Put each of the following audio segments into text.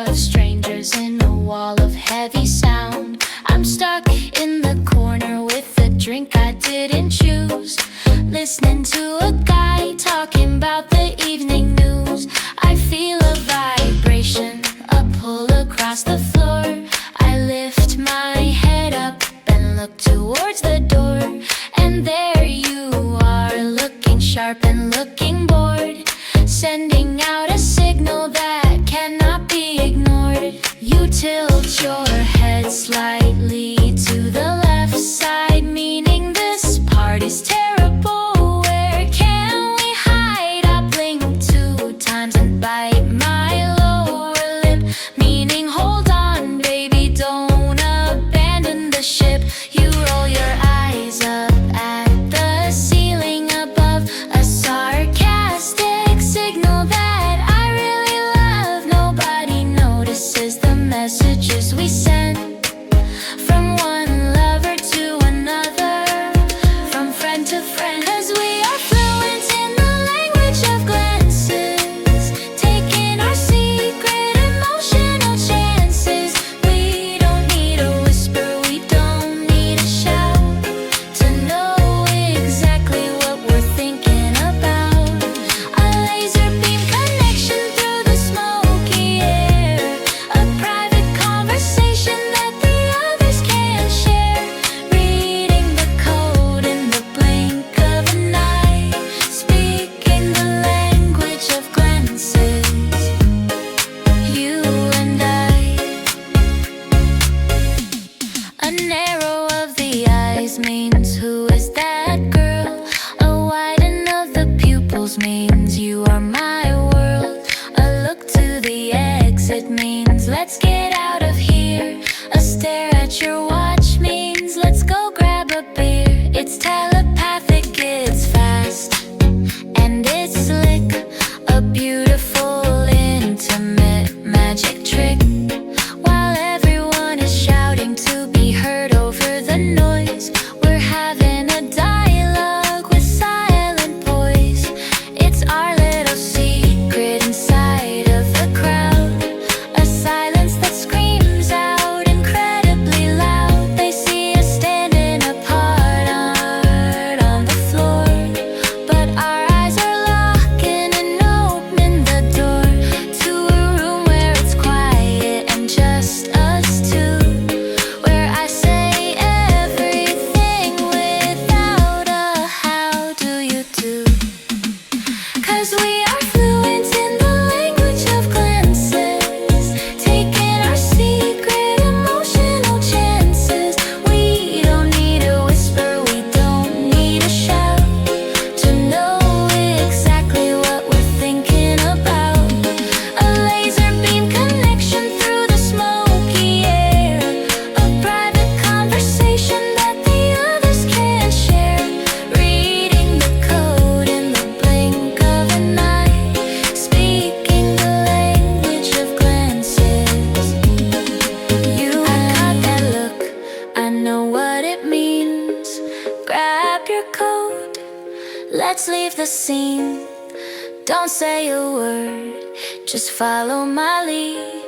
of strangers in a wall of heavy sound. I'm stuck in the corner with a drink I didn't choose, listening to a guy talking about the evening news. I feel a vibration, a pull across the floor. I lift my head up and look towards the door, and there you are, looking sharp and looking bored, sending out a signal that cannot be ignored. You tilt your head slightly to the left side, meaning this part is terrible. Where can we hide? I blink 2 times and bite my lower lip, meaning hold on, baby, don't abandon the ship. You roll your eyes up at the ceiling above, a sarcastic signal that I really love. Nobody notices the messages we send, from one lover to another, from friend to friend. 'Cause we are fluent in the language of glances, taking our secret emotional chances. We don't need a whisper, we don't need a shout, to know exactly what we're thinking about. A laser beam connection through the smoky air, a private conversation that the others can't share, reading the code in the blink of an eye, speaking the language of glances, you and I. A narrow of the eyes means who is that girl? A widen of the pupils means you are my world. A look to the exit means let's get out of here. A stare at your watch means let's go grab a beer. It's telepathic, it's fast, and it's slick, a beautiful, intimate magic trick. While everyone is shouting to be heard over the noise, we're having a dialogue with silent poise. It's our little secret inside of the crowd, a silence that screams out incredibly loud. They see us standing apart on the floor, but our eyes are locking and opening the door to a room where it's quiet and just us two, where I say everything without a how do you do. 'Cause we are fluent in the language of glances, taking our secret emotional chances. We don't need a whisper, we don't need a shout, to know exactly what we're thinking about. A laser beam connection through the smoky air, a private conversation that the others can't share, reading the code in the blink of an eye, speaking the language of glances. You got that look, I know what it means. Grab your coat, let's leave the scene. Don't say a word, just follow my lead.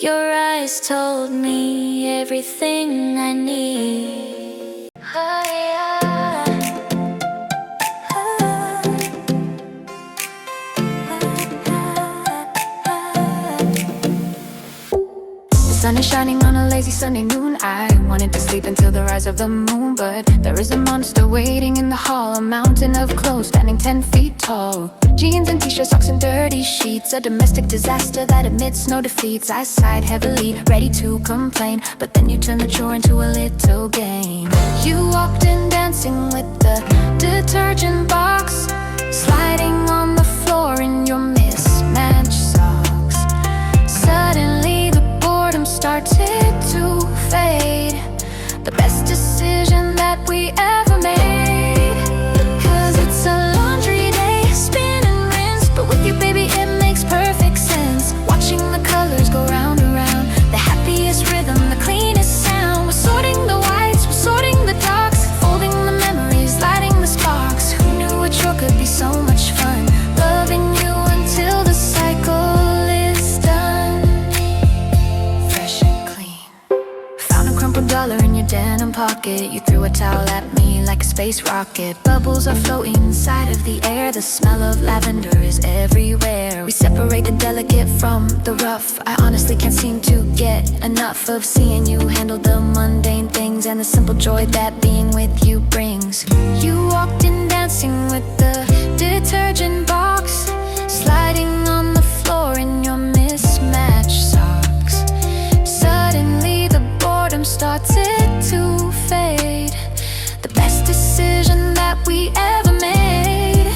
Your eyes told me everything I need. Oh, yeah. The sun is shining on a lazy Sunday noon. I wanted to sleep until the rise of the moon, but there is a monster waiting in the hall, a mountain of clothes standing 10 feet tall. Jeans and t-shirts, socks and dirty sheets, a domestic disaster that admits no defeats. I sighed heavily, ready to complain, but then you turned the chore into a little game. You walked in dancing with the detergent box, sliding on the floor in your mismatched socks. Suddenly the boredom started to fade, the best decision that we ever made. 'Cause it's a laundry day, spin and rinse, but with you, baby, it makes perfect sense. Watching the colors go round and round, the happiest rhythm, the cleanest sound. We're sorting the whites, we're sorting the darks, folding the memories, lighting the sparks. Who knew a chore could be so much fun? Loving you until pocket. You threw a towel at me like a space rocket. Bubbles are floating inside of the air. The smell of lavender is everywhere. We separate the delicate from the rough. I honestly can't seem to get enough of seeing you handle the mundane things and the simple joy that being with you brings. You walked in dancing with the detergent box, sliding on the floor in your mismatched socks. Suddenly the boredom started to fade. The best decision that we ever made.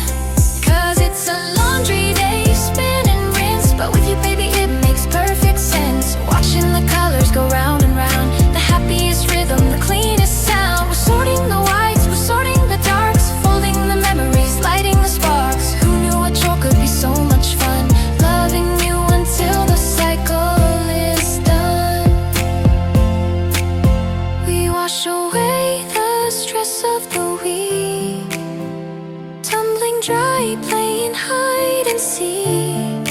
Cause it's a laundry day, spin and rinse, but with you baby it makes perfect sense. Watching the colors go round and round, the happiest rhythm, the cleanest sound. We're sorting the whites, we're sorting the darks, folding the memories, lighting the sparks. Who knew a chore could be so much fun? Loving you until the cycle is done. We wash away the stress of the week, tumbling dry, playing hide and seek.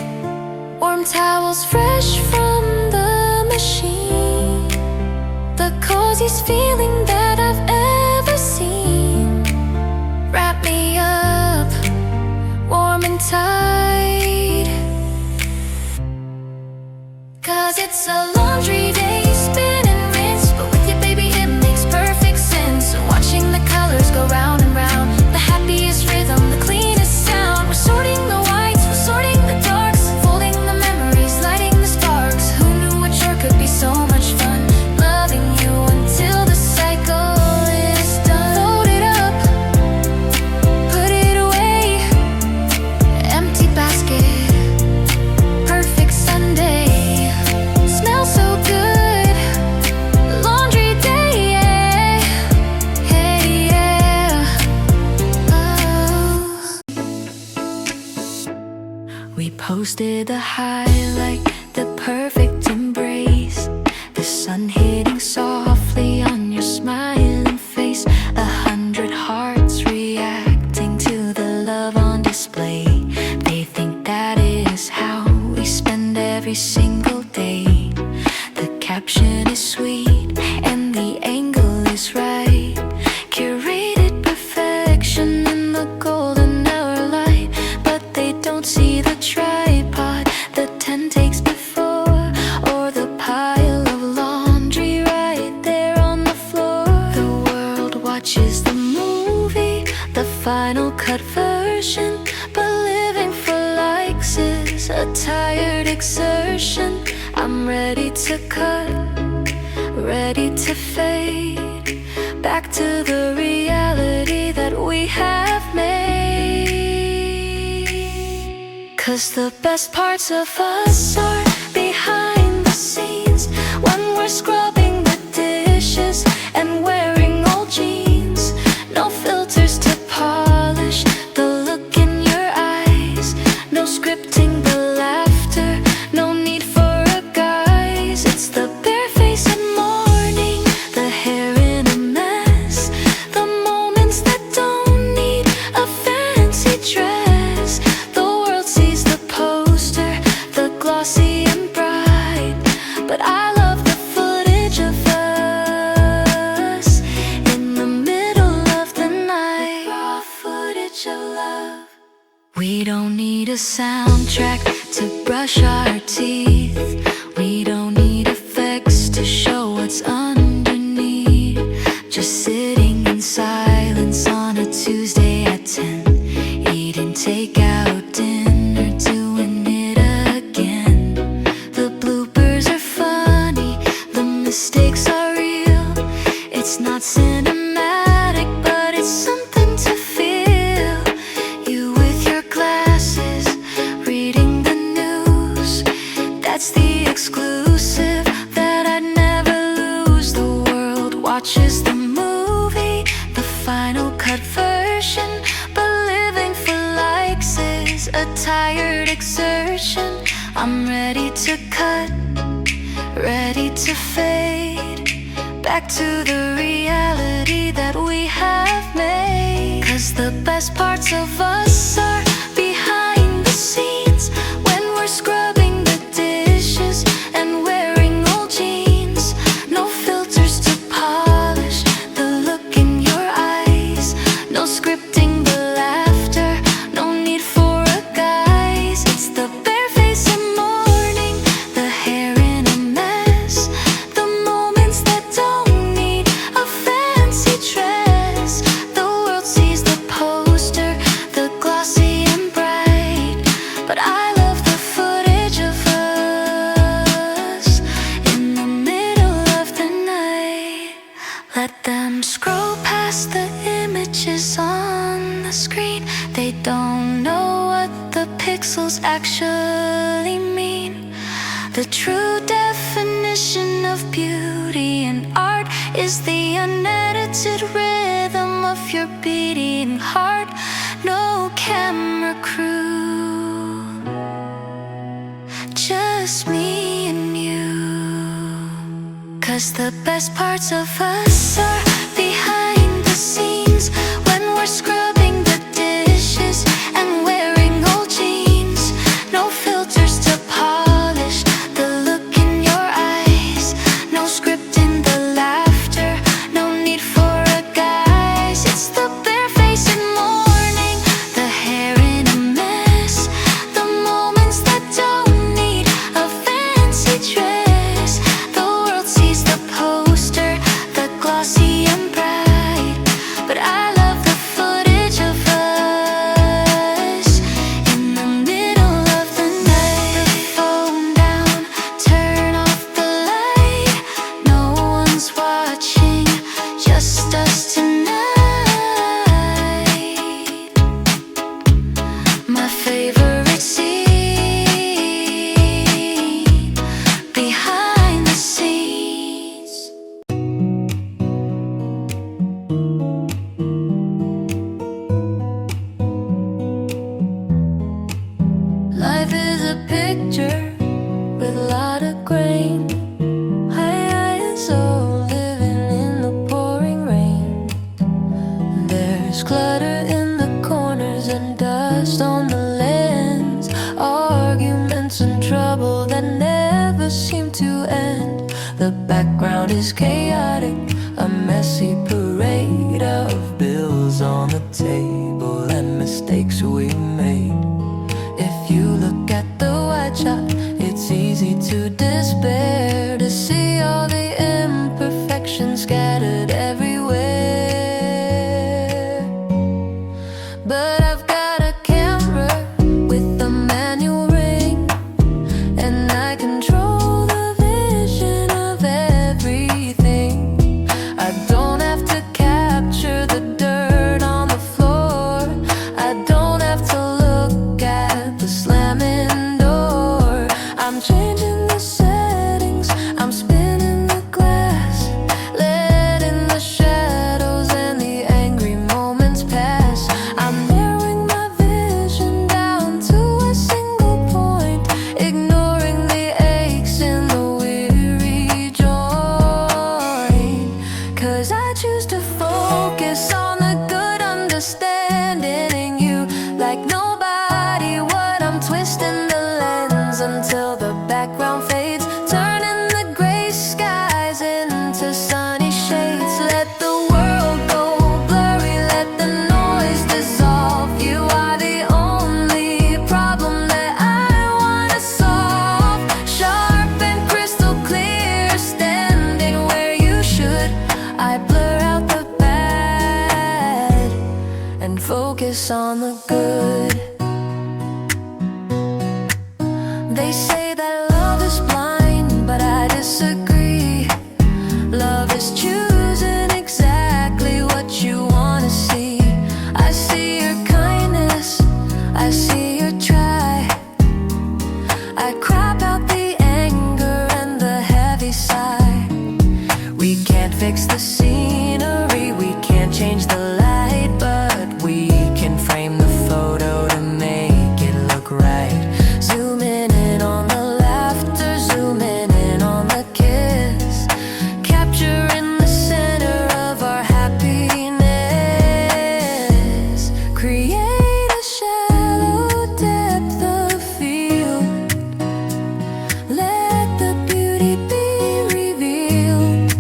Warm towels fresh from the machine, the coziest feeling that I've ever seen. Wrap me up, warm and tight. Cause it's a laundry day, spin and rinse, but with you baby it makes perfect sense. Watching the colors go round and round, the happiest rhythm, the cleanest sound. We're sorting the whites, we're sorting the darks, folding the memories, lighting the sparks. Who knew a chore could be so much fun? Loving you until the cycle is done. Fold it up, put it away, empty basket, perfect Sunday. Smells so good, laundry day, yeah. Hey, yeah. Oh. We posted the highlight, the perfect embrace, the sun hitting softly on your smiling face. 100 hearts reacting to the love on display. They think that is how we spend every single day. The caption is sweet and the angle is right. Curated perfection in the golden hour light, but they don't see the tripod, the 10 takes before, or the pile of laundry right there on the floor. The world watches the movie, the final cut version, but living for likes is a tired exertion. I'm ready to cut, ready to fade, back to the reality that we have made. Cause the best parts of us are behind the scenes, when we're scrubbing the dishes and wearing old jeans. No filters to polish the look in your eyes, no scripting the laughter, no need for a guise. It's the bare face in morning, the hair in a mess, the moments that don't need a fancy dress. The world sees the poster, the glossy and bright, but I love the footage of us in the middle of the night. Raw footage of love. We don't need a soundtrack to brush our teeth. We don't need effects to show what's underneath. Just sitting in silence on a Tuesday at 10, eating takeout dinner, doing it again. The bloopers are funny, the mistakes are real. It's not cinematic, but it's something to feel. You with your glasses, reading the news, that's the exclusive that I'd never lose. The world watches the movie, the final cut version, but living for likes is a tired exertion. I'm ready to cut, ready to fade, back to the reality that we have made. Cause the best parts of us are behind the scenes, when we're scrubbing the dishes and wearing old jeans. No filters to polish The true definition of beauty and art is the unedited rhythm of your beating heart. No camera crew, just me and you. 'Cause the best parts of us are behind the scenes, when we're scrubbing the dishes and wearing old jeans. No filters to polish the look in your eyes, no script in the laughter, no need for a guise. It's the bare face in morning, the hair in a mess, the moments that don't need a fancy dress. The world sees the poster, the glossy and bright, but I love the footage of us in the middle of the night. The phone down, turn off the light, no one's watching, just us tonight. My favorite scene, behind the scenes. Life is a picture with a lot of grain. High ISO, living in the pouring rain. There's clutter in the corners and dust on the lens, arguments and trouble that never seem to end. The background is chaotic, a messy parade of bills on the table and mistakes we made. If you look at the wide shot, it's easy to despair, to see all the imperfections scattered everywhere. But I've got a camera with a manual ring, and I control the vision of everything. I don't have to capture the dirt on the floor, I don't have to look at the slamming door. I'm changing the settings, I'm spinning the glass, letting the shadows and the angry moments pass. I'm narrowing my vision down to a single point, ignoring the aches in the weary joint. 'Cause I choose to focus on the good, understanding you like nobody. What I'm twisting the lens until the background fades, turning the gray skies into sunny shades. Let the world go blurry, let the noise dissolve. You are the only problem that I wanna solve. Sharp and crystal clear, standing where you should. I blur out the bad and focus on the good. They say that love is blind, but I disagree. Love is choosing exactly what you wanna see. I see your kindness, I see your try. I crop out the anger and the heavy side. We can't fix the scenery, we can't change the light, but we can frame the photo to make it look right. Zooming in on the laughter, zooming in on the kiss, capturing the center of our happiness. Create a shallow depth of field, let the beauty be revealed.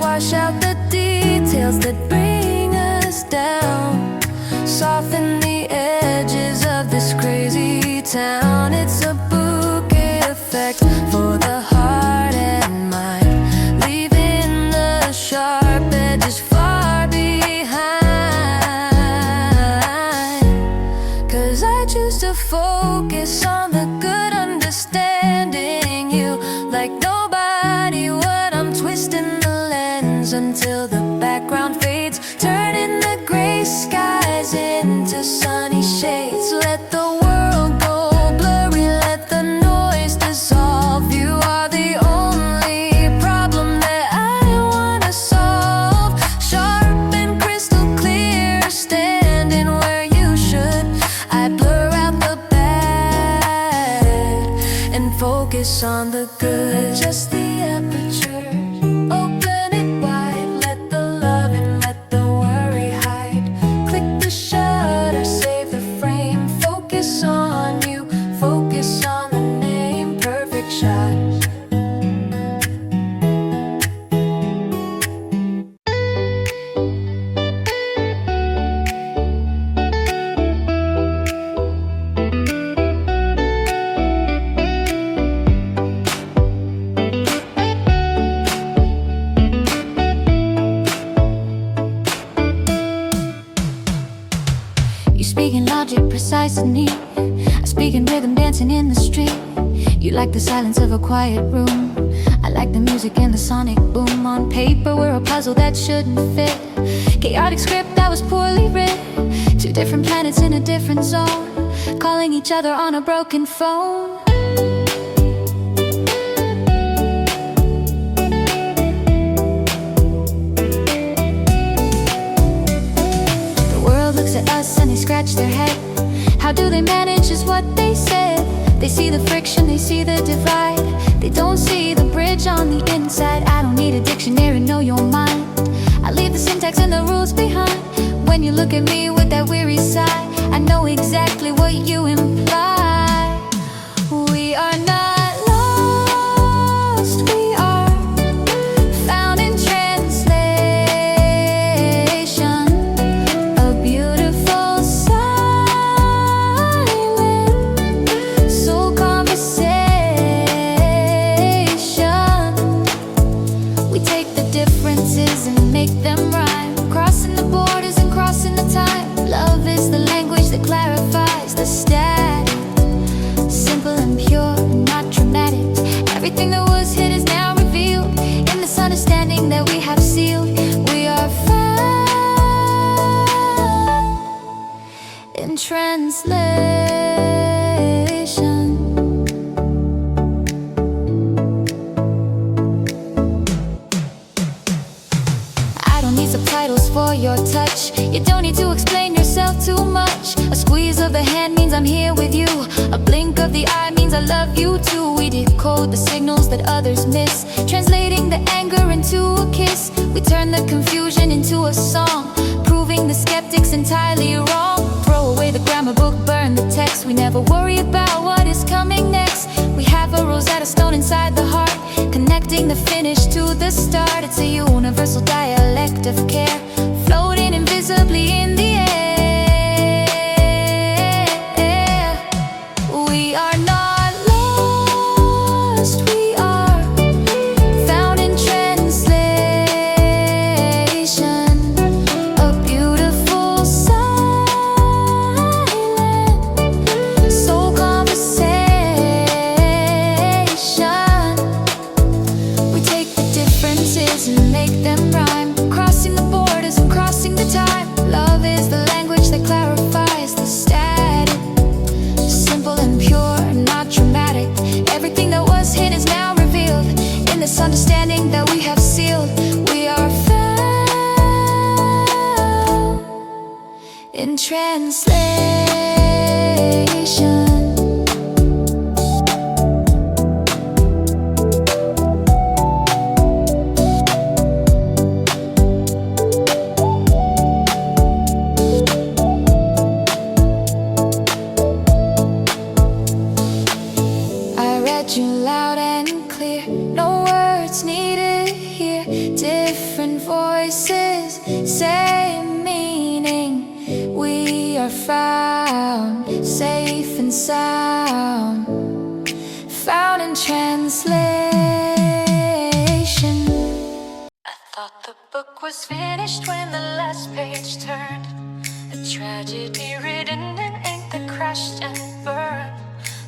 Wash out the details that bring us down, soften the edges of this crazy town. It's a bouquet effect for the heart and mind, leaving the sharp edges far behind. 'Cause I choose to focus on the good, understanding you like nobody. What I'm twisting the lens until the background fades, turning the gray skies into sunny shades. Let the world go blurry, let the noise dissolve. You are on the good. Adjust the aperture, open it wide. Let the love in, let the worry hide. Click the shutter, save the frame. Focus on you, focus on the name. Perfect shot. Speaking logic, precise and neat. I speak in rhythm, dancing in the street. You like the silence of a quiet room. I like the music and the sonic boom. On paper, we're a puzzle that shouldn't fit. Chaotic script that was poorly writ. Two different planets in a different zone, calling each other on a broken phone. At us and they scratch their head. How do they manage is what they said. They see the friction, they see the divide. They don't see the bridge on the inside. I don't need a dictionary, know your mind. I leave the syntax and the rules behind. When you look at me with that weary sigh, I know exactly what you imply. We are not lost, we are found in translation. A beautiful silent soul conversation. We take the differences and make them rhyme, crossing the borders and crossing the time. Love is the language that clarifies the static. Simple and pure, not dramatic. Everything that was hid is now revealed in this understanding that we have sealed. We are found in translation. I don't need subtitles for your touch. You don't need to explain yourself too much. A squeeze of the hand means I'm here with you. A blink of the eye means I love you too. We decode the signals that others miss, translating the anger into a kiss. We turn the confusion into a song, proving the skeptics entirely wrong. Throw away the grammar book, burn the text. We never worry about what is coming next. We have a Rosetta Stone inside the heart, connecting the finish to the start. It's a universal dialect of care, floating invisibly in the air. We are not lost, we are found in translation. A beautiful silent soul conversation. We take the differences and make them rhyme, crossing the borders and crossing the time. Love is the language that clarifies the static. Simple and pure, not dramatic. Everything that was hid is now revealed in this understanding that we have sealed. We are found in translation. You loud and clear, no words needed here. Different voices, same meaning. We are found, safe and sound, found in translation. I thought the book was finished when the last page turned. A tragedy written in ink that crashed and burned.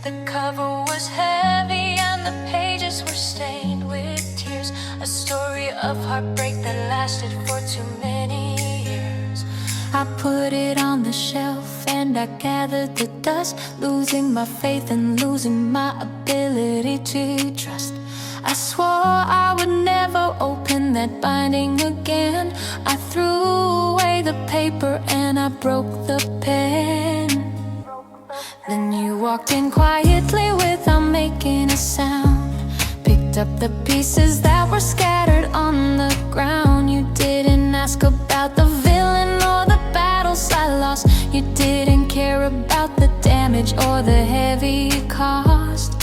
The cover was heavy and the pages were stained with tears. A story of heartbreak that lasted for too many years. I put it on the shelf and I gathered the dust, losing my faith and losing my ability to trust. I swore I would never open that binding again. I threw away the paper and I broke the pen. Then you walked in quietly without making a sound. the pieces that were scattered on the ground. You didn't ask about the villain or the battles I lost. You didn't care about the damage or the heavy cost.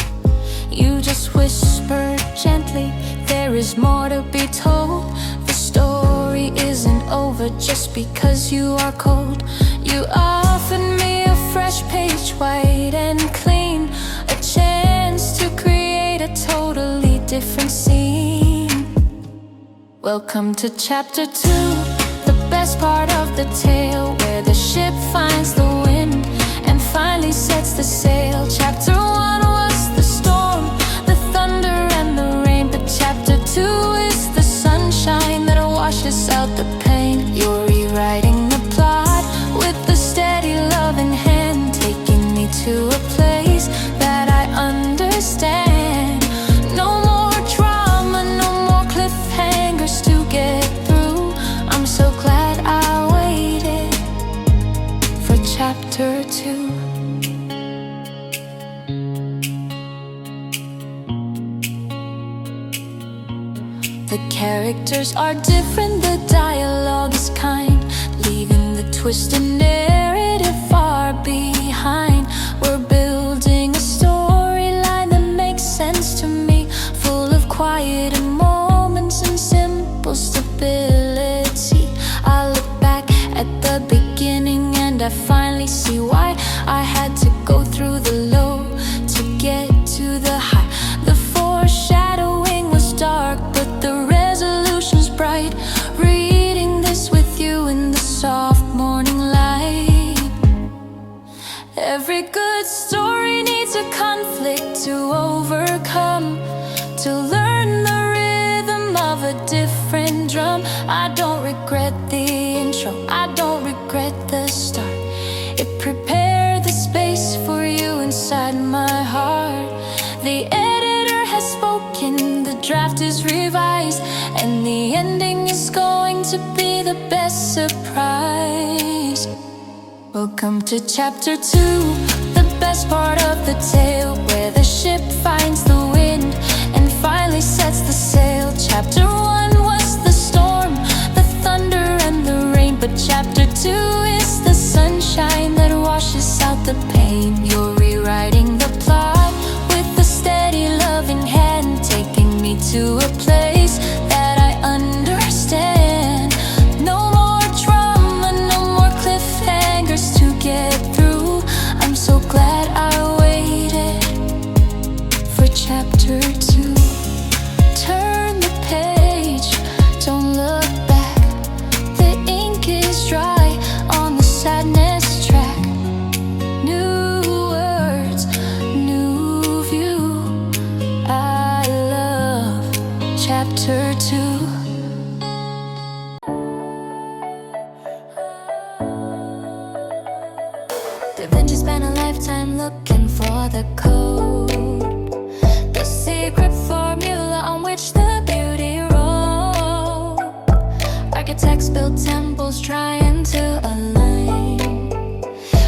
You just whispered gently, there is more to be told. The story isn't over just because you are cold. You offered me a fresh page, white and clean, a chance to create a totally different scene. Welcome to chapter 2, the best part of the tale, where the ship finds the wind and finally sets the sail. Chapter 1 was the storm, the thunder and the rain, but chapter 2 is the sunshine that washes out the pain. You're rewriting the plot with the steady loving hand, taking me to a place that I understand. No more drama, no more cliffhangers to get through. I'm so glad I waited for chapter 2. The characters are different, the dialogue is kind, leaving the twisted narrative far behind. We're building a storyline that makes sense to me, full of quiet moments and simple stability. I look back at the beginning and I finally see why I had to go through the low to get to the high. The foreshadowing was dark, but the resolution's bright. Reading this with you in the soft morning light. Every good story needs a conflict to overcome, to learn the rhythm of a different drum. I don't regret the intro, I don't regret the start. It prepared the space for you inside my heart. The editor has spoken, the draft is revised, and the ending is going to be the best surprise. Welcome to chapter 2, the best part of the tale, where the ship finds the wind and finally sets the sail. Chapter 1 was the storm, the thunder and the rain, but chapter 2 is the sunshine that washes out the pain. You're rewriting the plot with the steady loving hand, taking me to a place that I understand. No more drama, no more cliffhangers to get through. I'm so glad I waited for chapter 2. Turn the page, don't look back. The ink is dry on the sadness track. New words, new view. I love chapter 2. Da Vinci spent a lifetime looking for the code, the secret formula on which the beauty wrote. Architects built temples trying to align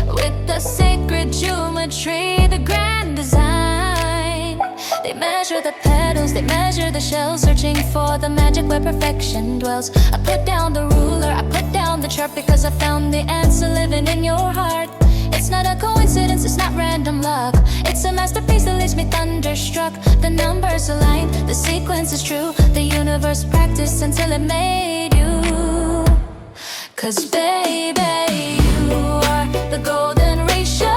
with the sacred geometry, the grand design. They measure the petals, they measure the shells, searching for the magic where perfection dwells. I put down the ruler, I put down the chart, because I found the answer living in your heart. It's not a coincidence, it's not random luck. It's a masterpiece that leaves me thunderstruck. The numbers align, the sequence is true. The universe practiced until it made you. 'Cause baby, you are the golden ratio,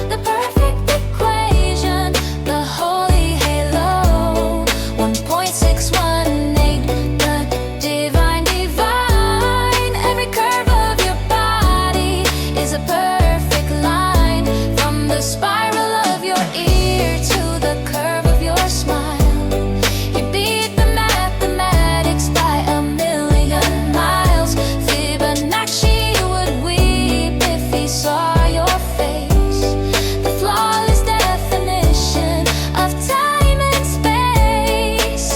the perfect equation, the holy halo, 1.618, the divine divine. Every curve of your body is a perfect line, from the spiral of your ear to the curve of your smile. You beat the mathematics by a million miles. Fibonacci would weep if he saw your face. The flawless definition of time and space.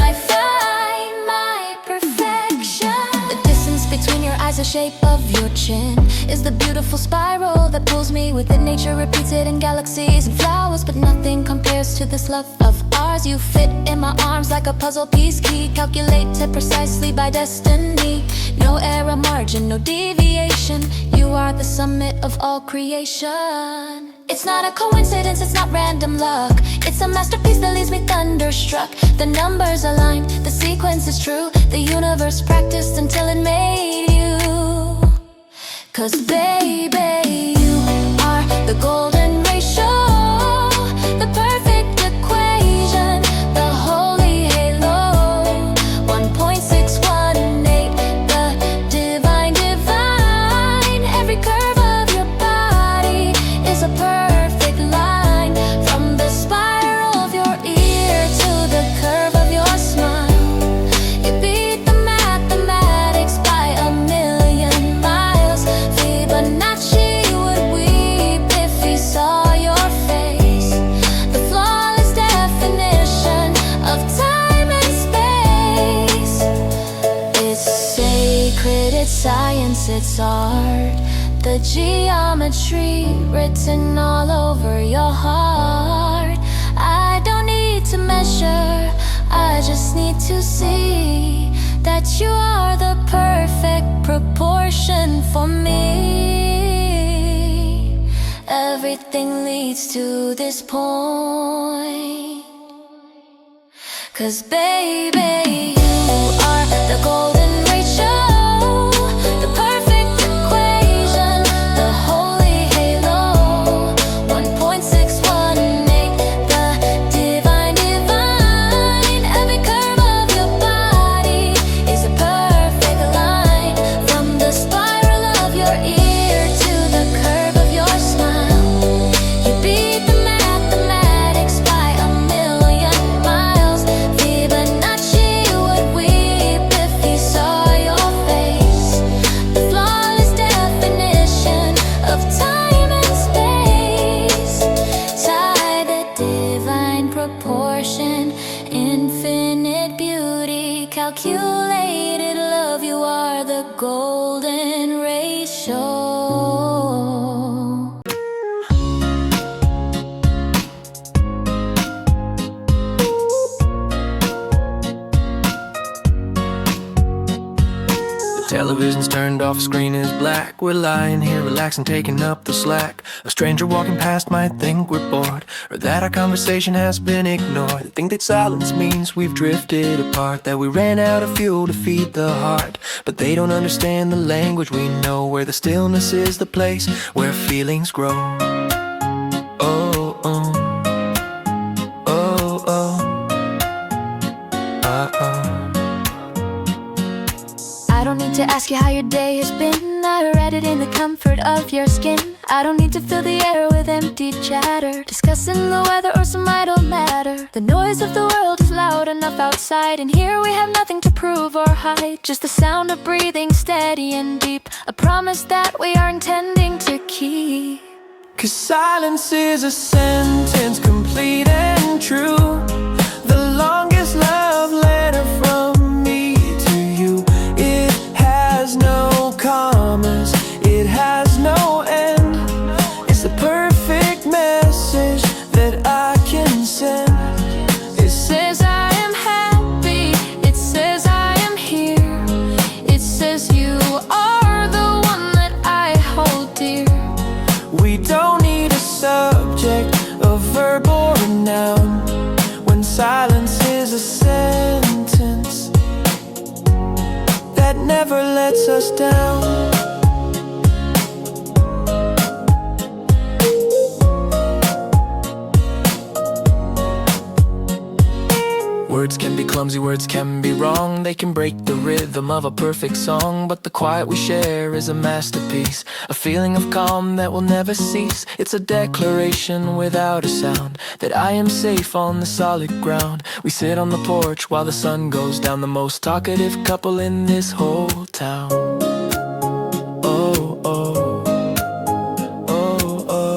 My fine, my perfection. The distance between your eyes, the shape of your chin, is the beautiful spiral that pulls me within. Nature repeats it in galaxies and flowers, but nothing compares to this love of ours. You fit in my arms like a puzzle piece key, calculated precisely by destiny. No error margin, no deviation. You are the summit of all creation. It's not a coincidence, it's not random luck. It's a masterpiece that leaves me thunderstruck. The numbers align, the sequence is true. The universe practiced until it made you. 'Cause baby, you are the golden ratio, the perfect equation, the holy halo. 1.618, the divine divine. Every curve of your body is a perfect line, from the spiral of your ear to the curve of your smile. You beat the mathematics by a million miles. Fibonacci would weep if he saw your face. The flawless definition of time and space. It's sacred, it's science, it's art. The geometry written all over your heart. I don't need to measure, I just need to see that you are the perfect proportion for me. Everything leads to this point. 'Cause baby, you are the golden ratio, the perfect equation, the holy halo. 1.618, the divine divine. Every curve of your body is a perfect line, from the spiral of your ear to the curve of your smile. You beat the mathematics by a million miles. Fibonacci would weep if he saw your face. The flawless definition of time and space. Tie the divine proportion, infinite beauty, calculated love. You are the golden ratio. Television's turned off, screen is black. We're lying here relaxing, taking up the slack. A stranger walking past might think we're bored, or that our conversation has been ignored. They think that silence means we've drifted apart, that we ran out of fuel to feed the heart. But they don't understand the language we know, where the stillness is the place where feelings grow. Oh, oh, oh, oh, uh-oh. I don't need to ask you how your day has been. I read it in the comfort of your skin. I don't need to fill the air with empty chatter, discussing the weather or some idle matter. The noise of the world is loud enough outside, and here we have nothing to prove or hide. Just the sound of breathing steady and deep, a promise that we are intending to keep. 'Cause silence is a sentence, complete and true. The longest love letter from me to you. It has no commas, it has no end. It's the perfect message that I can send. It says I am happy, it says I am here. It says you are the one that I hold dear. We don't need a subject, a verb or a noun, when silence is a sentence that never lets us down. Words can be clumsy, words can be wrong. They can break the rhythm of a perfect song, but the quiet we share is a masterpiece, a feeling of calm that will never cease. It's a declaration without a sound, that I am safe on the solid ground. We sit on the porch while the sun goes down, the most talkative couple in this whole town. Oh, oh, oh, oh.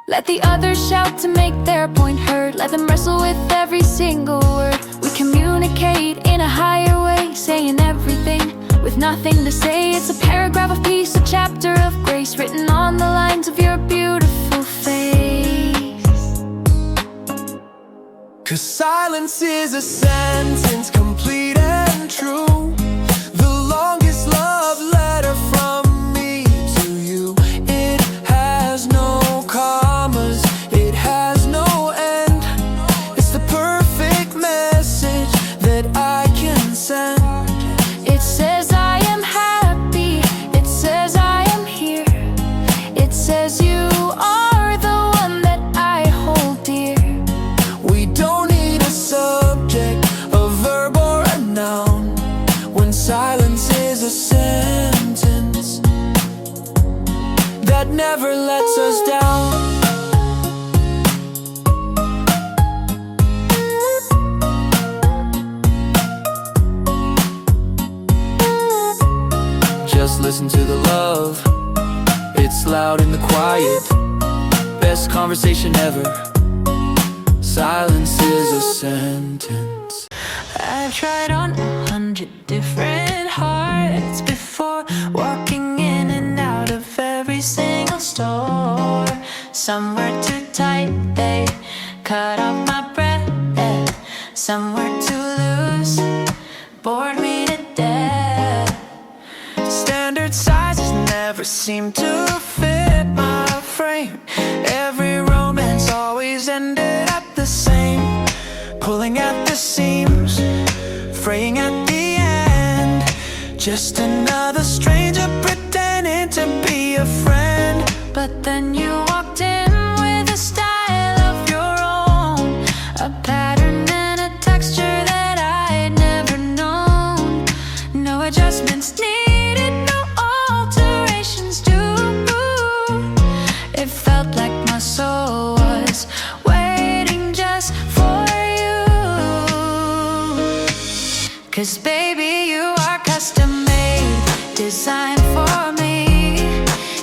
Let the others shout to make their point heard. Let them wrestle with every single word. We communicate in a higher way, saying everything with nothing to say. It's a paragraph of peace, a chapter of grace, written on the lines of your beautiful face. 'Cause silence is a sentence, complete and true. The longest love letter from me to you. It has no commas, it has no end. It's the perfect message that I can send. It says I am happy, it says I am here. It says you are the one that I hold dear. We don't need a subject, a verb or a noun, when silence is a sentence that never lets us down. Just listen to the love, it's loud in the quiet. Best conversation ever. Silence is a sentence. I've tried on 100 different hearts before, walking in and out of every single store. Some were too tight, they cut off my breath. Some were too loose, bored me to death. Standard sizes never seem to fit my frame. Every romance always ended up the same, pulling at the seams, fraying at the end. Just another stranger pretending to be a friend. But then you walked in with a style of your own, a pattern and a texture that I'd never known. No adjustments needed, no alterations due. It felt like my soul was waiting just for you. 'Cause baby, you are custom made, designed for me.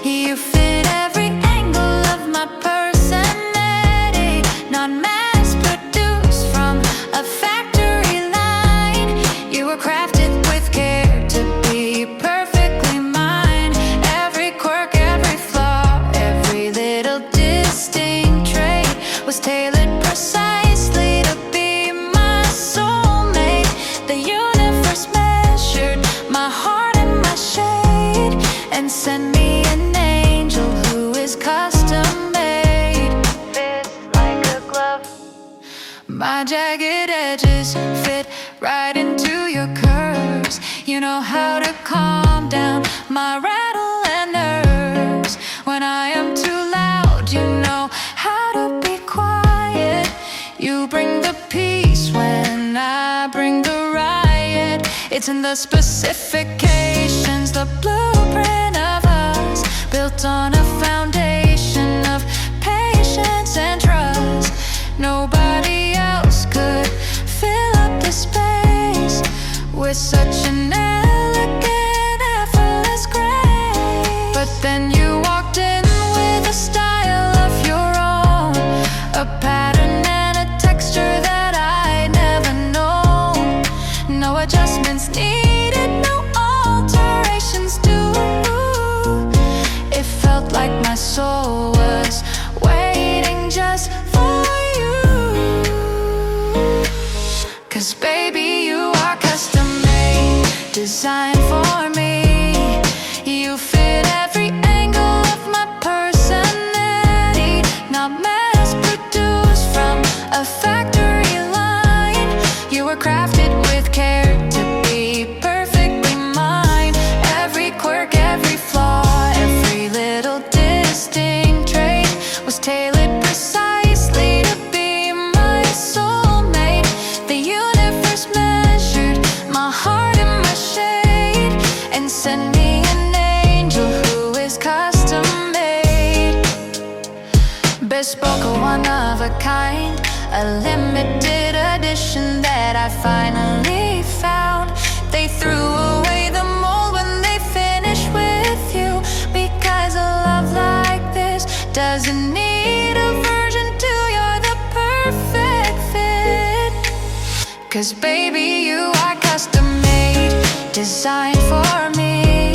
You fit every angle of my personality, not mass produced from a factory line. You were crafted with care to be perfectly mine. Every quirk, every flaw, every little distinct trait was tailored precisely to be my soulmate. The universe measured my heart and my shade and sent me an angel who is custom made. Fits like a glove. My jagged edges fit right into your curves. You know how to calm down my rattle and nerves. When I am too loud, you know how to be quiet. You bring the peace when I bring the riot. It's in the specifications, the blueprint of us, built on a foundation of patience and trust. Nobody else could fill up the space with such an elegant, effortless grace. But then you walked in with a style of your own, a pattern and a texture that I'd never known. No adjustments needed, no alterations due. It felt like my soul was waiting just for you. 'Cause baby, you are custom made, designed for me. You fit every angle of my personality, not mass produced from a factory line. You were crafted with care to be perfectly mine. Every quirk, every flaw, every little distinct trait was tailored precisely to be my soulmate. The universe measured my heart and my shade and sent me an angel who is custom made. Bespoke, a one of a kind, a limited edition that I finally found. They threw away the mold when they finished with you, because a love like this doesn't need a version 2. You're the perfect fit. 'Cause baby, you are custom made, designed for me.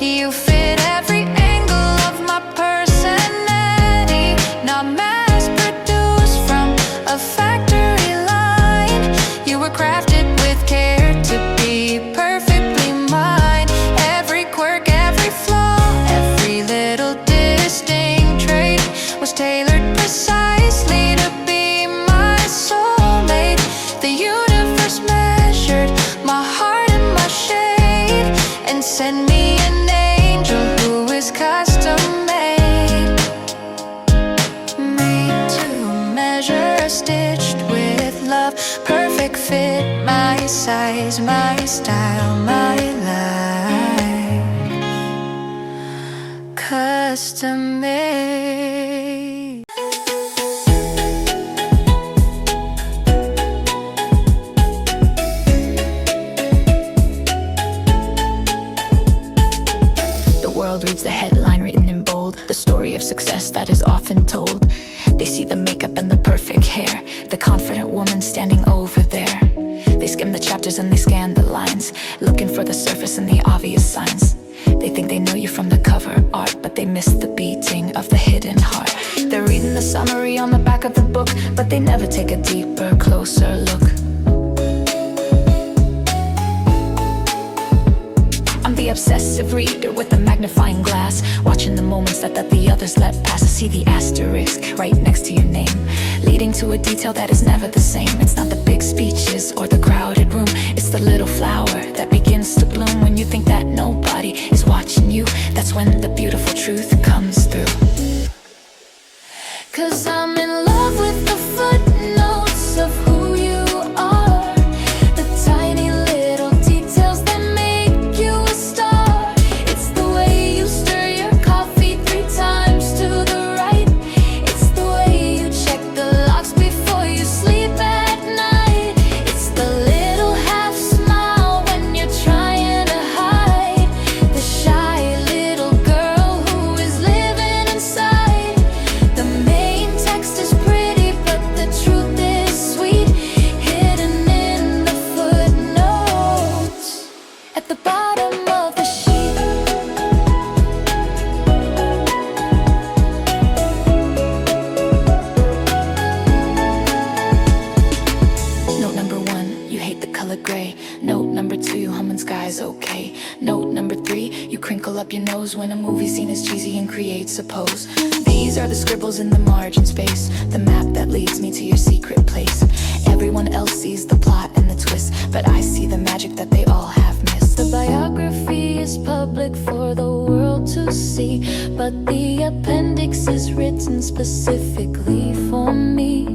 You fit every angle of my personality, not mass-produced from a factory line. You were crafted with care to be perfectly mine. Every quirk, every flaw, every little distinct trait was tailored precisely to be my soulmate. The universe measured my heart and my shade and sent me an angel who is custom made. Made to measure, stitched with love, perfect fit, my size, my style, my life, custom made. The world reads the headline written in bold, the story of success that is often told. They see the makeup and the perfect hair, the confident woman standing over there. They skim the chapters and they scan the lines, looking for the surface and the obvious signs. They think they know you from the cover art, but they miss the beating of the hidden heart. They're reading the summary on the back of the book, but they never take a deeper, closer look. I'm the obsessive reader with a magnifying glass, watching the moments that the others let pass. I see the asterisk right next to your name, leading to a detail that is never the same. It's not the big speeches or the crowded room, it's the little flower that begins to bloom when you think that nobody is watching you. That's when the beautiful truth comes through. 'Cause I'm in love with the footnotes of who you are, the tiny little details that make you a star. It's the way you stir your coffee 3 times to the right. It's the way you check the locks before you sleep at night. It's the little half smile when you're trying to hide the shy little girl who is living inside. The main text is pretty, but the truth is sweet, hidden in the footnotes at the bottom of the sheet. Note number 1, you hate the color gray. Note number 2, humming sky's okay. Note number 3, you crinkle up your nose when a movie scene is cheesy and creates a pose. These are the scribbles in the margin space, the map that leads me to your secret place. Everyone else sees the plot and the twist, but I see the magic that they all have missed. The biography is public for the world to see, but the appendix is written specifically for me.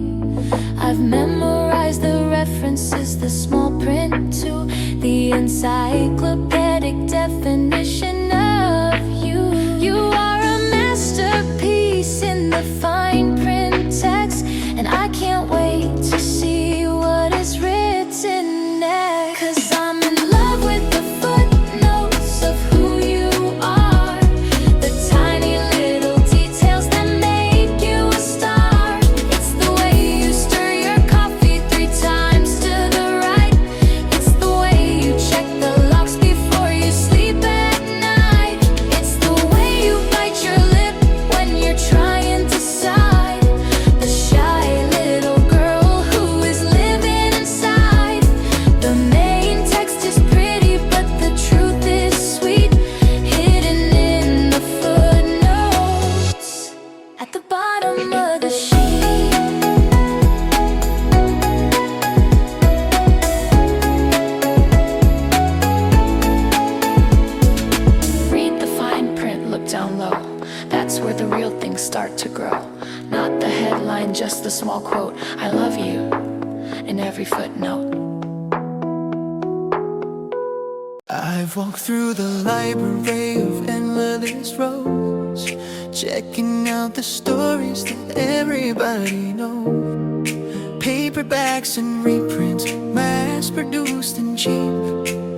I've memorized the references, the small print too, the encyclopedic definition of you. You are a masterpiece in the fine print text, and I can't wait to see what is written next. 'Cause I'm in love with the footnotes of who you are, the tiny little details that make you a star. It's the way you stir your coffee 3 times to the right. It's the way you check the locks before you sleep at night. It's the way you bite your lip when you're trying to decide the shy little girl who is living inside. The main text is pretty, but the truth is sweet, hidden in the footnotes at the bottom of the sheet. Read the fine print, look down low. That's where the real things start to grow. Not the headline, just the small quote, I love you, in every footnote. I've walked through the library of endless rows, checking out the stories that everybody knows. Paperbacks and reprints, mass-produced and cheap.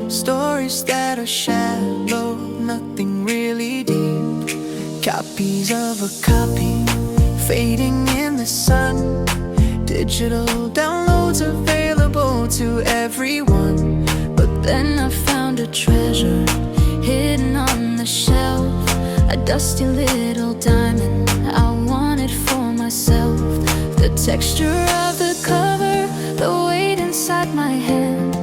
Stories that are shallow, nothing really deep. Copies of a copy, fading in the sun. Digital downloads available to everyone. But then I found a treasure hidden on the shelf, a dusty little diamond I wanted for myself. The texture of the cover, the weight inside my hand,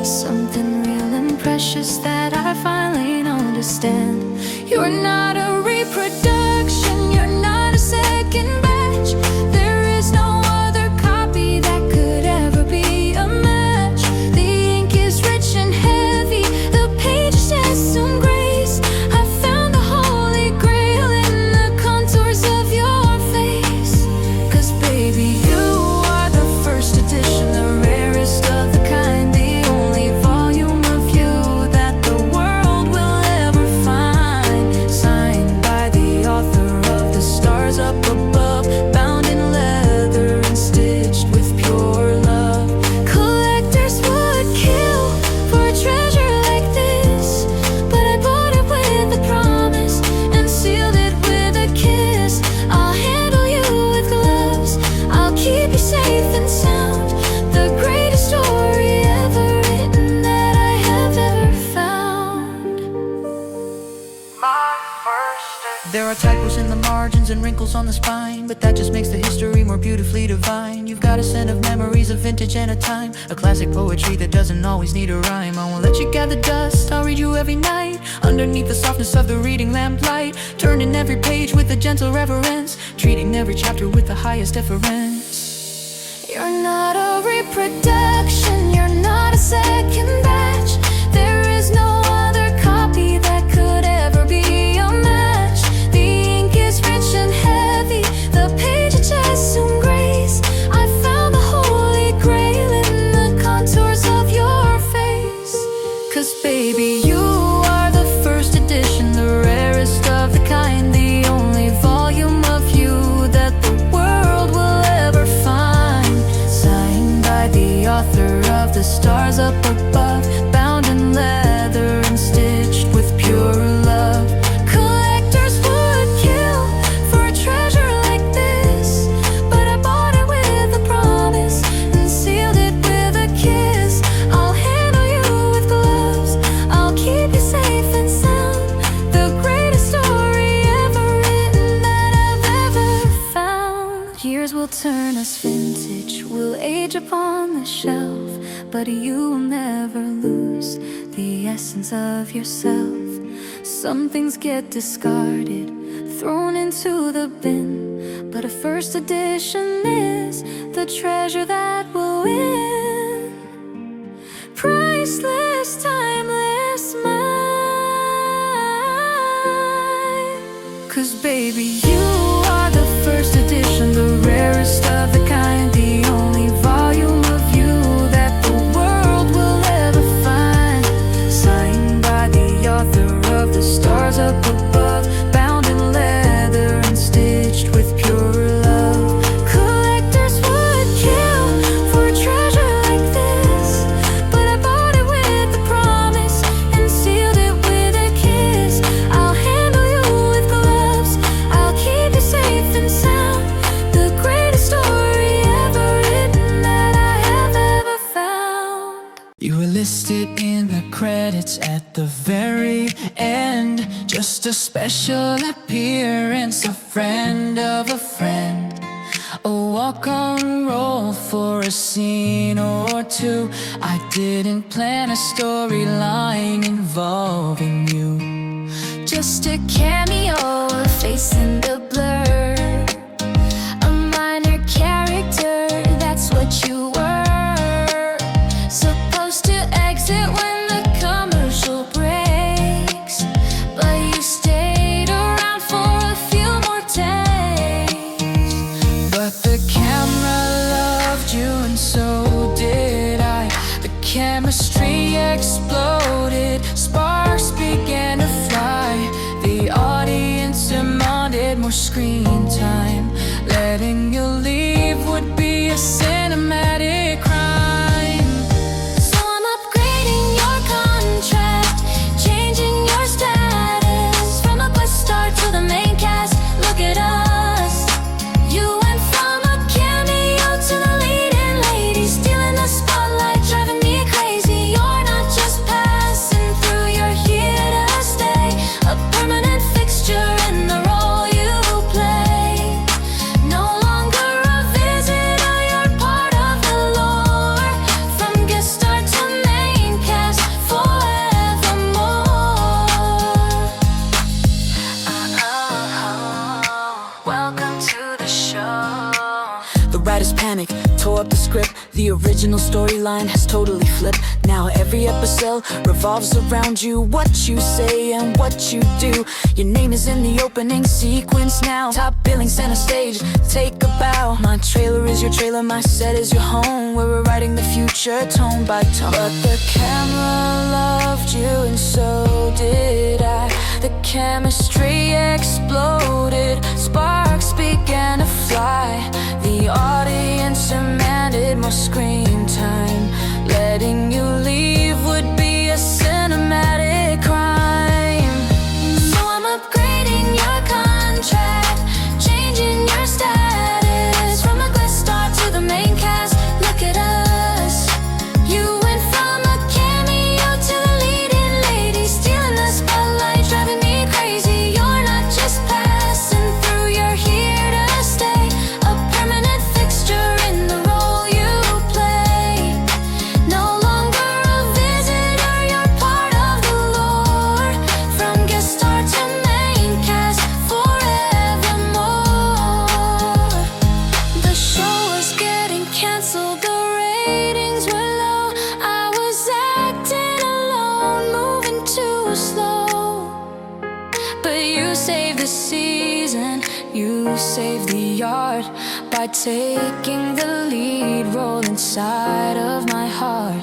something real and precious that I finally understand. You're not a reproduction, you're not a second batch. There is no other copy that could ever be a match. The ink is rich and heavy, the pages just some grace. I found the holy grail in the contours of your face. 'Cause baby, you are the first edition, the rarest of the kind, the only volume of you that the world will ever find. Signed by the author of the stars up above, bound in leather and stitched with pure love. Collectors would kill for a treasure like this, but I bought it with a promise and sealed it with a kiss. I'll handle you with gloves, I'll keep you safe and sound. The greatest story ever written that I have ever found. There are typos in the margins and wrinkles on the spine, but that just makes the history more beautifully divine. You've got a scent of memories, of vintage and a time, a classic poetry that doesn't always need a rhyme. I won't let you gather dust, I'll read you every night, underneath the softness of the reading lamplight, turning every page with a gentle reverence, treating every chapter with the highest deference. You're not a reproduction, you're not a second batch. There is no other copy that could ever be a match. The ink is rich and heavy, the pages just some grace. I found the holy grail in the contours of your face. 'Cause baby, you are the first edition, the rarest of the kind, the only volume of you that the world will ever find. Signed by the author of the stars up above, bound in leather and stitched with pure love. Collectors would kill for a treasure like this, but I bought it with a promise and sealed it with a kiss. I'll handle you with gloves, I'll keep you safe and sound. The greatest story ever written that I've ever found. Years will turn us vintage, we'll age upon the shelf, but you will never lose the essence of yourself. Some things get discarded, thrown into the bin, but a first edition is the treasure that will win. Priceless, timeless, mine. 'Cause baby, you are the first edition, the rarest of the kind, the only volume of you that the world will ever find. Signed by the author of the stars up above, bound in leather and stitched with pure love. Collectors would kill for a treasure like this, but I bought it with a promise and sealed it with a kiss. I'll handle you with gloves, I'll keep you safe and sound. The greatest story ever written that I have ever found. You were listed in the credits at the very end, just a special appearance, a friend of a friend, a walk-on role for a scene or two. I didn't plan a storyline involving you, just a cameo, a face in the blur, a minor character, that's what you were. Supposed to exit when the commercial breaks, but you stayed around for a few more takes. But the camera loved you and so did I. The chemistry exploded, sparks began to fly. The audience demanded more to the show. The writers panic, tore up the script. The original storyline has totally flipped. Now every episode revolves around you, what you say and what you do. Your name is in the opening sequence now. Top billing, center stage, take a bow. My trailer is your trailer, my set is your home. We're writing the future tone by tone. But the camera loved you and so did I. The chemistry exploded, sparks began to fly. The audience demanded more screen time. Letting you leave would be a cinematic crime. So I'm upgrading your contract, changing your status from a guest star to the main cast. Look at us. You went from a cameo to the leading lady, stealing the spotlight, driving me crazy. You're not just passing through, you're here to stay, a permanent fixture in the role you play. No longer a visitor, you're part of the lore. From guest star to main cast, forevermore. The show was getting canceled, the ratings were low. I was acting alone, moving too slow. But you saved the season, you saved the art by taking the lead role inside of my heart.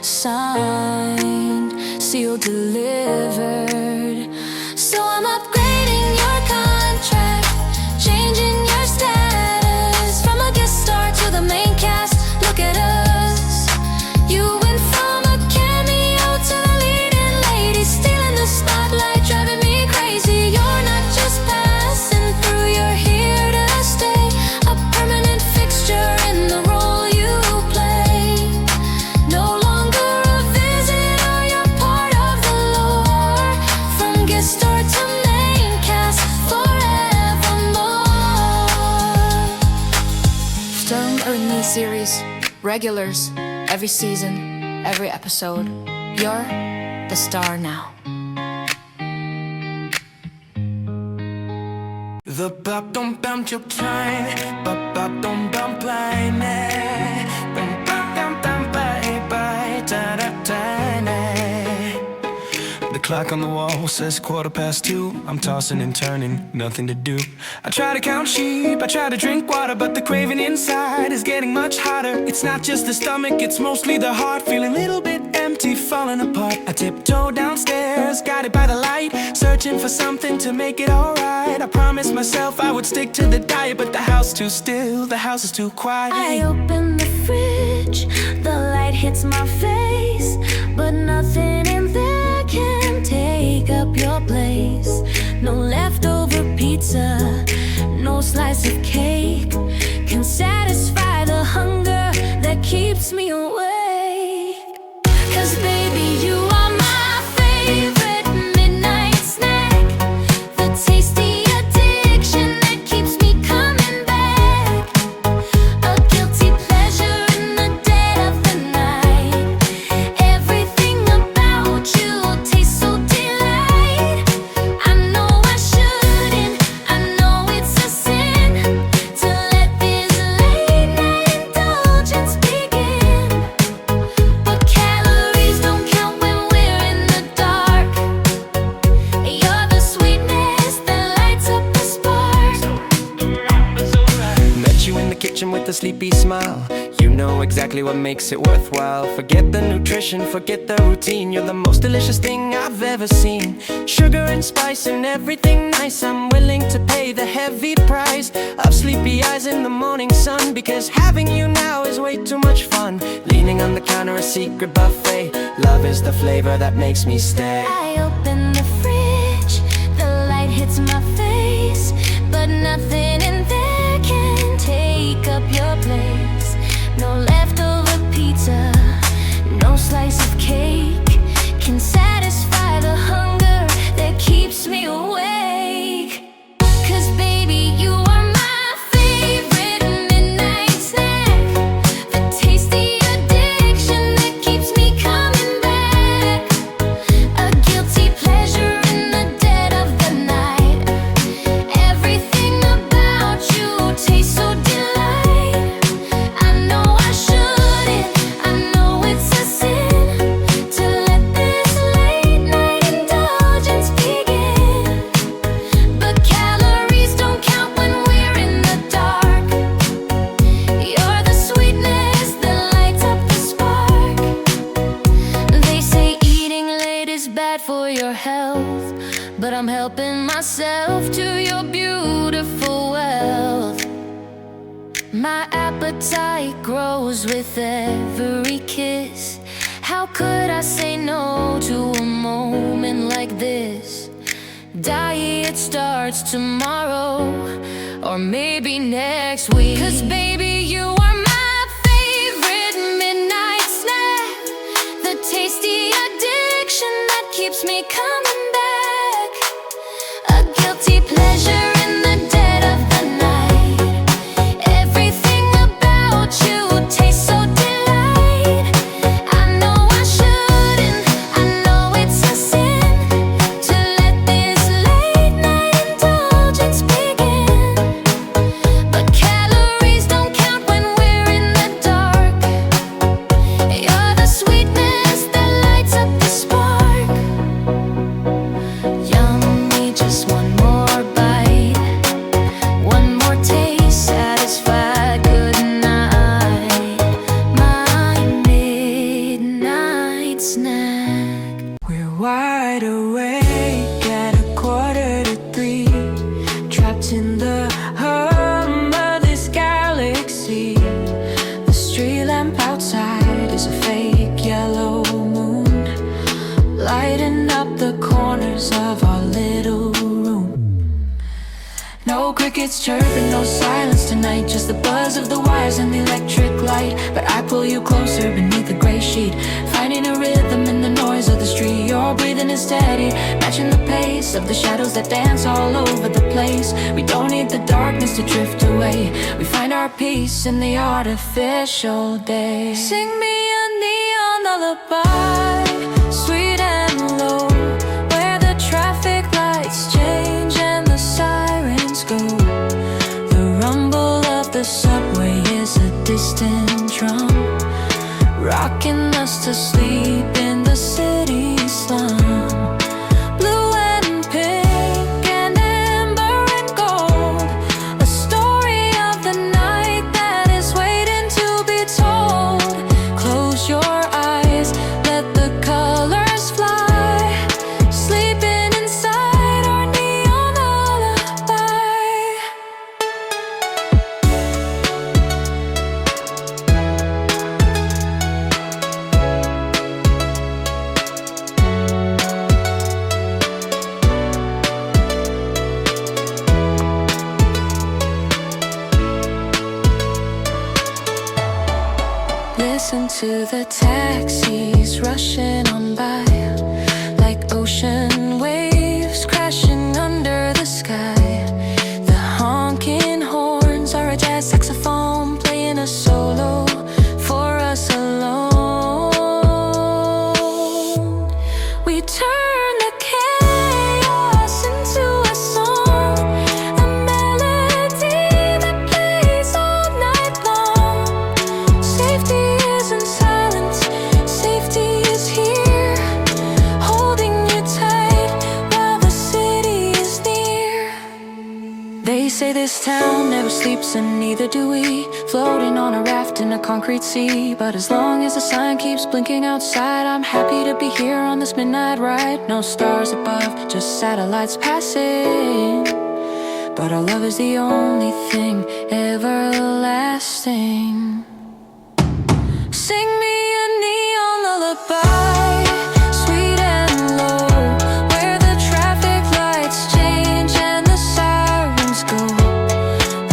Signed, sealed, delivered. So I'm upgrading your contract, changing your status from a guest star to the main cast. Look at us. You went from a cameo to the leading lady, stealing the spotlight, driving me crazy. You're not just passing through, you're here to stay, a permanent fixture in the role you play. No longer a visitor, you're part of the lore. From guest star to main cast, forevermore. Starring a new series, regulars, every season, every episode. You're the star now. The bop don't bump your train, bop bop don't bump line, bum bum bum bum bye bye da da da da. The clock on the wall says 2:15. I'm tossing and turning, nothing to do. I try to count sheep, I try to drink water, but the craving inside is getting much hotter. It's not just the stomach, it's mostly the heart, feeling a little bit empty, falling apart. I tiptoe downstairs, guided by the light, searching for something to make it alright. I promised myself I would stick to the diet, but the house too still, the house is too quiet. I open the fridge, the light hits my face, but nothing in there can take up your place. No leftover pizza, no slice of cake can satisfy the hunger that keeps me awake. 'Cause baby, you are my favorite midnight snack, the tasty addiction that keeps me coming back, a guilty pleasure in the dead of the night. Everything about you tastes so delight. I know I shouldn't, I know it's a sin to let this late night indulgence begin. But calories don't count when we're in the dark. You're the sweetness that lights up the spark. Met you in the kitchen with a sleepy smile. You know exactly what makes it worthwhile. Forget the nutrition, forget the routine. You're the most delicious thing I've ever seen. Sugar and spice and everything nice. I'm willing to pay the heavy price of sleepy eyes in the morning sun, because having you now is way too much fun. Leaning on the counter, a secret buffet. Love is the flavor that makes me stay. I open the fridge, the light hits my face, but nothing in there can take up your place. No leftover pizza, no slice of cake can satisfy the hunger that keeps me awake. 'Cause baby, you are my favorite midnight snack, the tasty addiction that keeps me coming back, a guilty myself to your beautiful wealth. My appetite grows with every kiss. How could I say no to a moment like this? Diet starts tomorrow, or maybe next week. 'Cause baby, you are my favorite midnight snack, the tasty addiction that keeps me coming back. A guilty pleasure in the dead of the night. Everything about you tastes so delight. I know I shouldn't, I know it's a sin to let this late night indulgence begin. But calories don't count when we're in the dark. You're the sweetness that lights up the spark. Yummy, just one more bite, one more taste, satisfied. Good night, my midnight snack. We're wide awake at 2:45, trapped in the hum of this galaxy. The street lamp outside is a fake yellow moon, lighting up the corners of our little room. No crickets chirping, no silence tonight, just the buzz of the wires and the electric light. But I pull you closer beneath the gray sheet, finding a rhythm in the noise of the street. Your breathing is steady, matching the pace of the shadows that dance all over the place. We don't need the darkness to drift away, we find our peace in the artificial day. Sing me a neon lullaby, sweet and low, where the traffic lights change and the sirens go. The rumble of the subway is a distant drum, rocking us to sleep in the city slum. Blue and pink and amber and gold, a story of the night that is waiting to be told. Close your eyes, let the colors fly, sleeping inside our neon lullaby. Listen to the taxis rushing on by, like ocean waves crashing under the sky. The honking horns are a jazz saxophone playing a solo for us alone. We turn the chaos into a song, a melody that plays all night long. Safety isn't silence, safety is here, holding you tight while the city is near. They say this town never sleeps and neither do we, floating on a raft in a concrete sea. But as long as the sun keeps blinking outside, I'm happy to be here on this midnight ride. No stars above, just satellites passing, but our love is the only thing everlasting. Sing me a neon lullaby, sweet and low, where the traffic lights change and the sirens go.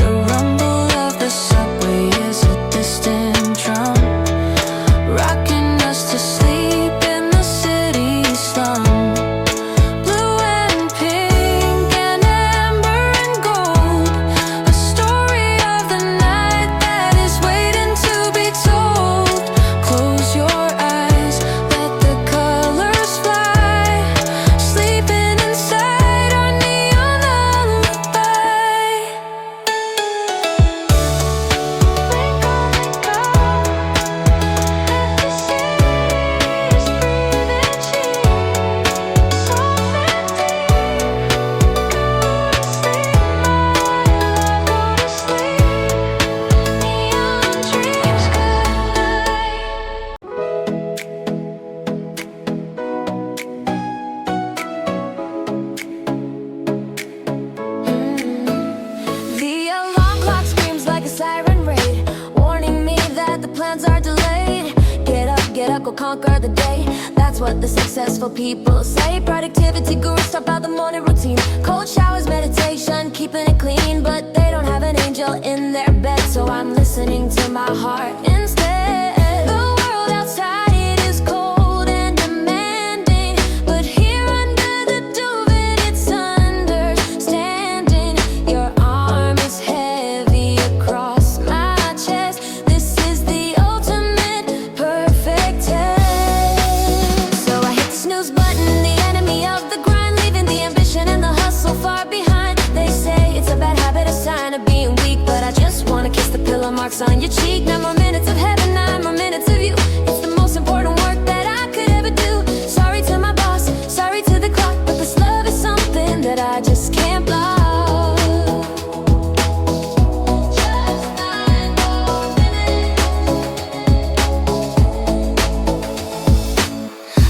The rumble of the subway is a distant drum, rocking us to sleep in the city slum. Blue and pink and amber and gold, a story of the night that is waiting conquer the day. That's what the successful people say. Productivity gurus talk about the morning routine. Cold showers, meditation, keeping it clean. But they don't have an angel in their bed, so I'm listening to my heart instead. The world outside, it is cold and demanding, but here under the duvet, it's understanding. Your arm is heavy across my chest. This is the ultimate perfect test. So I hit the snooze button, the enemy of the grind, leaving the ambition and the hustle far behind. They say it's a bad habit, a sign of being weak, but I just wanna kiss the pillow marks on your cheek. 9 more minutes of heaven, 9 more minutes of you. It's the most important work that I could ever do. Sorry to my boss, sorry to the clock, but this love is something that I just can't block. Just 9 more minutes.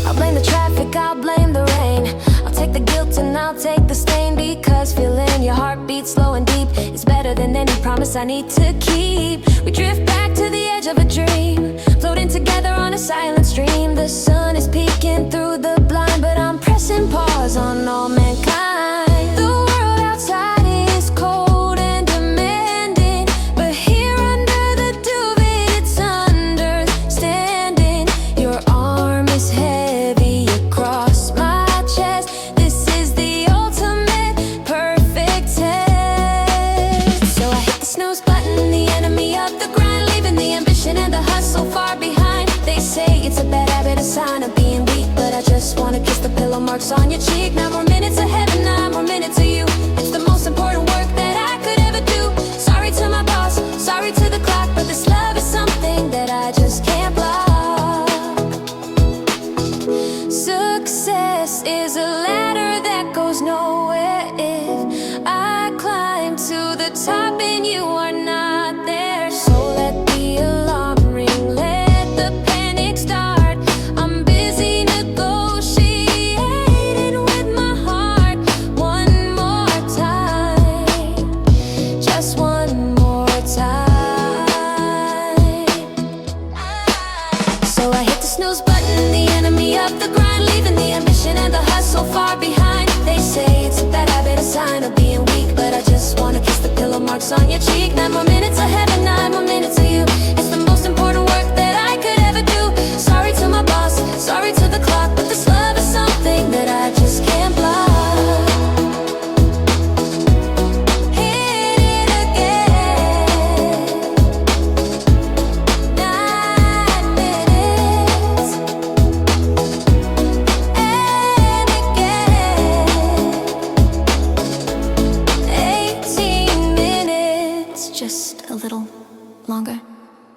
I'll blame the traffic, I'll blame the rain. I'll take the guilt and I'll take the stain, because feeling your heartbeat slow and deep is better than any promise I need to keep. We drift back to the edge of a dream, floating together on a silent stream. The sun is peeking through the blind, but I'm pressing pause on all mankind. The world outside is cold and demanding, but here under the duvet, it's understanding. Your arm is heavy across my chest. This is the ultimate perfect test. So I hit the snooze button, the enemy of the grind, leaving the ambition and the hustle far behind. They say it's a bad habit, a sign of being weak, but I just wanna kiss the pillow marks on your cheek. 9 more minutes of heaven, 9 more minutes of you. It's the most important work that I could ever do. Sorry to my boss, sorry to the clock, but this love is something that I just can't block. Success is a ladder that goes nowhere if I climb to the top and you are not there. So let the alarm ring, let the panic start. I'm busy negotiating with my heart. One more time, just one more time. So I hit the snooze button, the enemy of the grind, leaving the ambition and the hustle far behind. They say it's a bad habit, a sign of being weak, but I just wanna kiss the pillow marks on your cheek. 9 more minutes of heaven, 9 more minutes of you. It's the most important work that I could ever do. Sorry to my boss, sorry to the clock, but this love is something that I just can't block. Hit it again. 9 minutes. And again. 18 minutes. Just a little longer.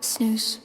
Snooze.